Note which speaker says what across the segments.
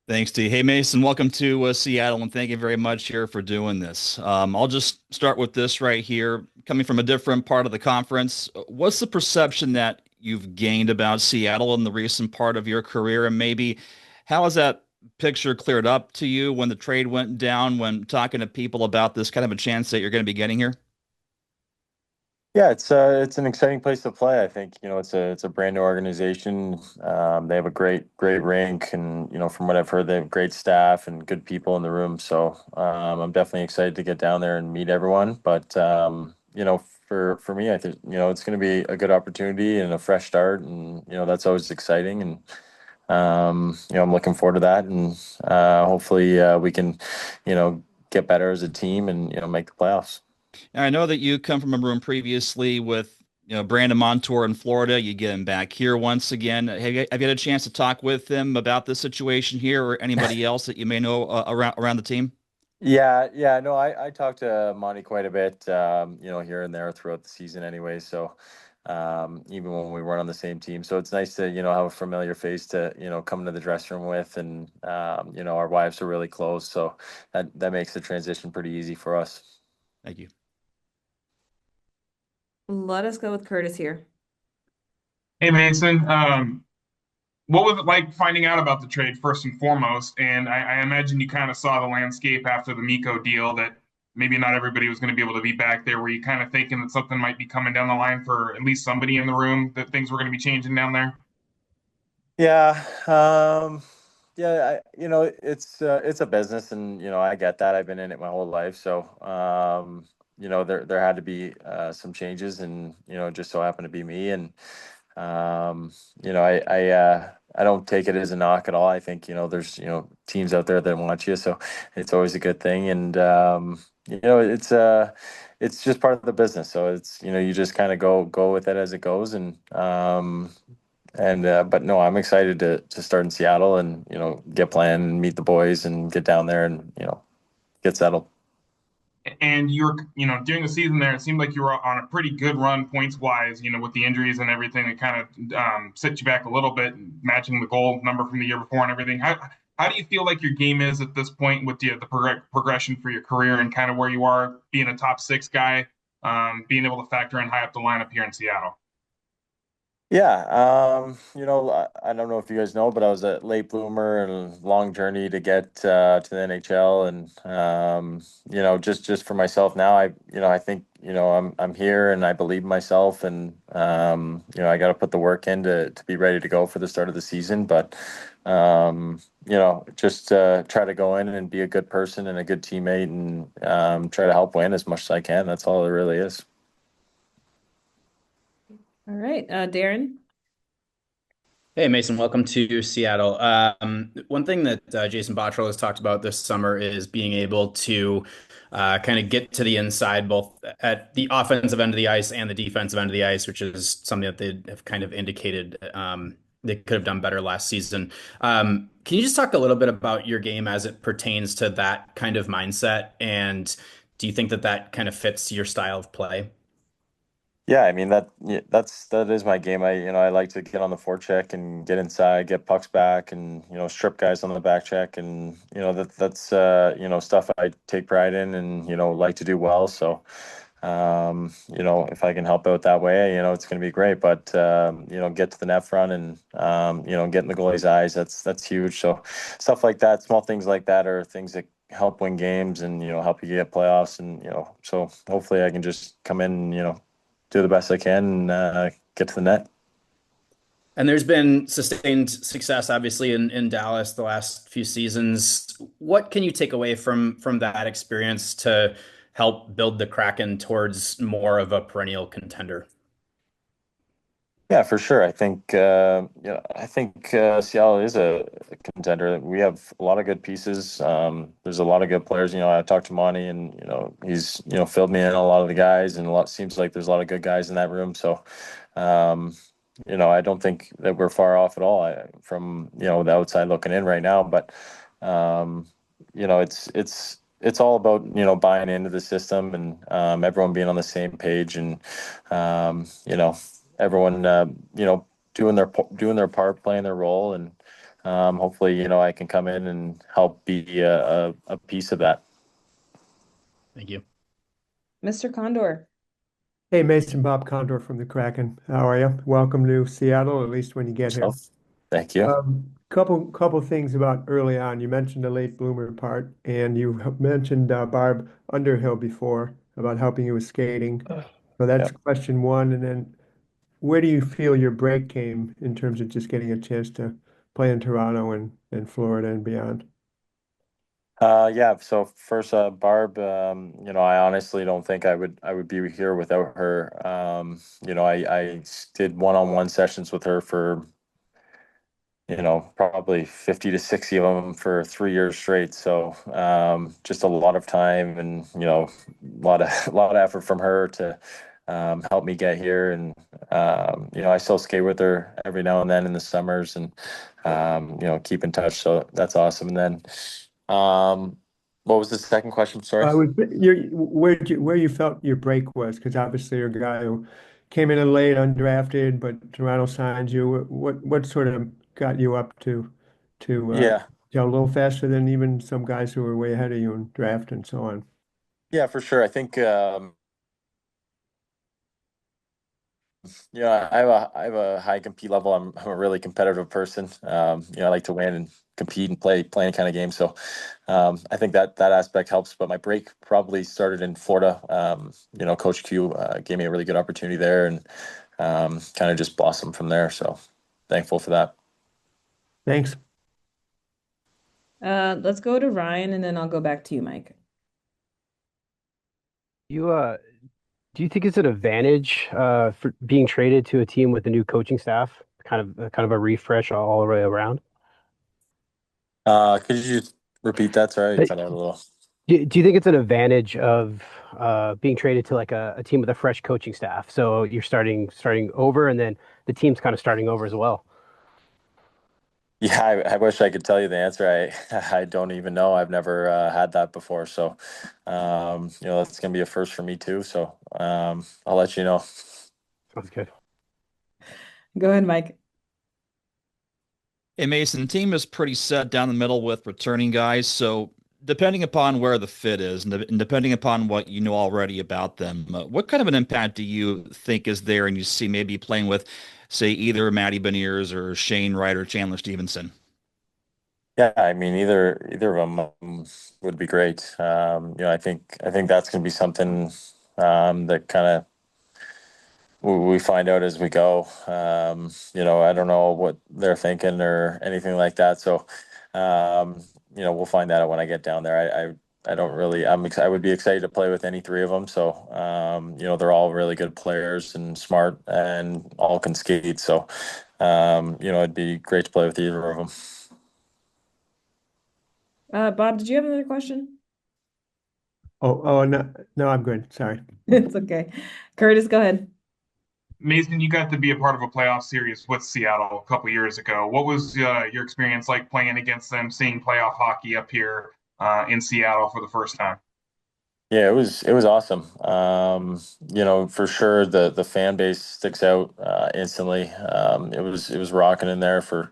Speaker 1: Thanks, T. Hey, Mason, welcome to Seattle, and thank you very much here for doing this. I'll just start with this right here. Coming from a different part of the conference, what's the perception that you've gained about Seattle in the recent part of your career, and maybe how has that picture cleared up to you when the trade went down, when talking to people about this kind of a chance that you're going to be getting here?
Speaker 2: Yeah, it's an exciting place to play. I think, it's a brand new organization. They have a great rink, and from what I've heard, they have great staff and good people in the room. So I'm definitely excited to get down there and meet everyone. But for me, I think it's going to be a good opportunity and a fresh start, and that's always exciting. And I'm looking forward to that, and hopefully we can get better as a team and make the playoffs.
Speaker 1: And I know that you come from a room previously with Brandon Montour in Florida. You get him back here once again. Have you had a chance to talk with him about the situation here, or anybody else that you may know around the team?
Speaker 2: Yeah, no, I talked to Monty quite a bit, here and there throughout the season anyway. So, even when we weren't on the same team, so it's nice to, have a familiar face to, come into the dressing room with, and our wives are really close, so that makes the transition pretty easy for us.
Speaker 1: Thank you.
Speaker 3: Let us go with Curtis here.
Speaker 4: Hey Mason, what was it like finding out about the trade first and foremost? And I imagine you kind of saw the landscape after the Miko deal that maybe not everybody was going to be able to be back there. Were you kind of thinking that something might be coming down the line for at least somebody in the room, that things were going to be changing down there?
Speaker 2: Yeah, yeah, it's a business, and I get that. I've been in it my whole life, so there had to be some changes, and it just so happened to be me. And I don't take it as a knock at all. I think there's teams out there that want you, so it's always a good thing. And it's just part of the business, so it's you just kind of go with it as it goes. And but no, I'm excited to start in Seattle, and get playing and meet the boys and get down there and get settled.
Speaker 4: And during the season there, it seemed like you were on a pretty good run points wise, with the injuries and everything that kind of set you back a little bit, matching the goal number from the year before and everything. How do you feel like your game is at this point with the progression for your career and kind of where you are being a top six guy, being able to factor in high up the lineup here in Seattle?
Speaker 2: Yeah, I don't know if you guys know, but I was a late bloomer and a long journey to get to the NHL. And just for myself now, I think I'm here, and I believe in myself, and I got to put the work in to be ready to go for the start of the season. But just try to go in and be a good person and a good teammate, and try to help win as much as I can. That's all it really is.
Speaker 3: All right, Darren.
Speaker 5: Hey Mason, welcome to Seattle. One thing that Jason Botterill has talked about this summer is being able to kind of get to the inside, both at the offensive end of the ice and the defensive end of the ice, which is something that they have kind of indicated they could have done better last season. Can you just talk a little bit about your game as it pertains to that kind of mindset? And do you think that that kind of fits your style of play?
Speaker 2: Yeah, I mean that is my game. I like to get on the forecheck and get inside, get pucks back, and strip guys on the back check, and that's stuff I take pride in, and like to do well. So if I can help out that way, it's going to be great. But get to the net front, and get in the goalie's eyes. That's huge. So stuff like that, small things like that, are things that help win games, and help you get playoffs. And so hopefully I can just come in and do the best I can, and get to the net.
Speaker 5: And there's been sustained success, obviously, in Dallas the last few seasons. What can you take away from that experience to help build the Kraken towards more of a perennial contender?
Speaker 2: Yeah, for sure. I think Seattle is a contender. We have a lot of good pieces. There's a lot of good players. I talked to Monty, and he's filled me in on a lot of the guys, and a lot seems like there's a lot of good guys in that room. So, um, I don't think that we're far off at all from the outside looking in right now. But it's all about buying into the system, and everyone being on the same page, and everyone doing their part, playing their role. And hopefully, I can come in and help be a piece of that.
Speaker 5: Thank you.
Speaker 3: Mr. Condor.
Speaker 6: Hey, Mason, Bob Condor from the Kraken. How are you? Welcome to Seattle, at least when you get here.
Speaker 2: Thank you.
Speaker 6: Couple things about early on. You mentioned the late bloomer part, and you mentioned Barb Underhill before about helping you with skating. So that's question one. And then where do you feel your break came in terms of just getting a chance to play in Toronto and Florida and beyond?
Speaker 2: Yeah. So first, Barb, I honestly don't think I would be here without her. I did one-on-one sessions with her for, probably 50 to 60 of them for 3 years straight. So just a lot of time and, a lot of effort from her to help me get here. And, I still skate with her every now and then in the summers and, keep in touch. So that's awesome. And then, what was the second question? Sorry.
Speaker 6: Where you felt your break was, because obviously you're a guy who came in late, undrafted, but Toronto signed you. What sort of got you up to
Speaker 2: Yeah.
Speaker 6: a little faster than even some guys who were way ahead of you in draft and so on?
Speaker 2: Yeah, for sure. I think, I have a high compete level. I'm a really competitive person. I like to win and compete and play any kind of game. So, I think that aspect helps. But my break probably started in Florida. Coach Q gave me a really good opportunity there, and kind of just blossomed from there. So, thankful for that.
Speaker 6: Thanks.
Speaker 3: Let's go to Ryan, and then I'll go back to you, Mike.
Speaker 7: Do you think it's an advantage for being traded to a team with a new coaching staff? Kind of a refresh all the way around.
Speaker 2: Could you just repeat that? Sorry, I cut out a little.
Speaker 7: Do you think it's an advantage of being traded to like a team with a fresh coaching staff? So you're starting over, and then the team's kind of starting over as well.
Speaker 2: Yeah, I wish I could tell you the answer. I don't even know. I've never had that before. So, that's gonna be a first for me too. So, I'll let you know.
Speaker 7: Sounds good.
Speaker 3: Go ahead, Mike.
Speaker 1: Hey, Mason, the team is pretty set down the middle with returning guys. So, depending upon where the fit is and depending upon what you know already about them, what kind of an impact do you think is there? And you see maybe playing with, say, either Matty Beniers or Shane Wright or Chandler Stevenson?
Speaker 2: Yeah, I mean either of them would be great. I think that's going to be something that kind of we find out as we go. I don't know what they're thinking or anything like that. So, we'll find that out when I get down there. I don't really. I would be excited to play with any three of them. So, they're all really good players and smart and all can skate. So, it'd be great to play with either of them.
Speaker 3: Bob, did you have another question?
Speaker 6: Oh no, I'm good. Sorry.
Speaker 3: It's okay. Curtis, go ahead.
Speaker 4: Mason, you got to be a part of a playoff series with Seattle a couple years ago. What was your experience like playing against them, seeing playoff hockey up here in Seattle for the first time?
Speaker 2: Yeah, it was awesome. For sure the fan base sticks out instantly. It was rocking in there for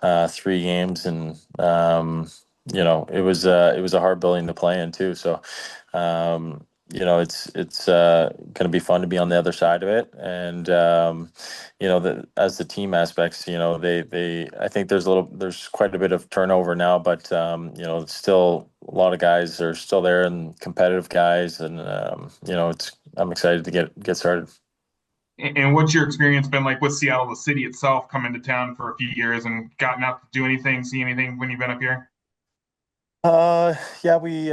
Speaker 2: 3 games, and it was a hard building to play in too. So, it's going to be fun to be on the other side of it, and as the team aspects, they I think there's quite a bit of turnover now, but still a lot of guys are still there and competitive guys, and I'm excited to get started.
Speaker 4: And what's your experience been like with Seattle, the city itself, coming to town for a few years and gotten out to do anything, see anything when you've been up here?
Speaker 2: Yeah, we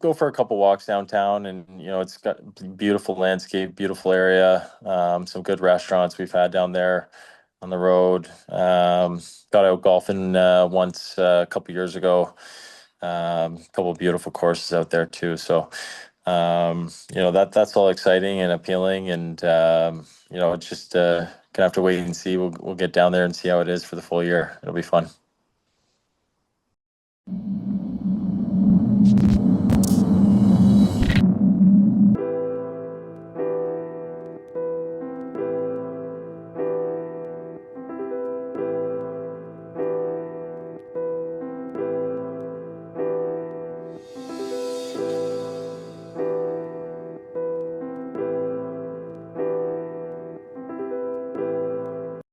Speaker 2: go for a couple walks downtown, and it's got beautiful landscape, beautiful area, some good restaurants we've had down there on the road. Got out golfing once a couple years ago. A couple of beautiful courses out there too. So, that's all exciting and appealing, and it's just gonna have to wait and see. We'll get down there and see how it is for the full year. It'll be fun.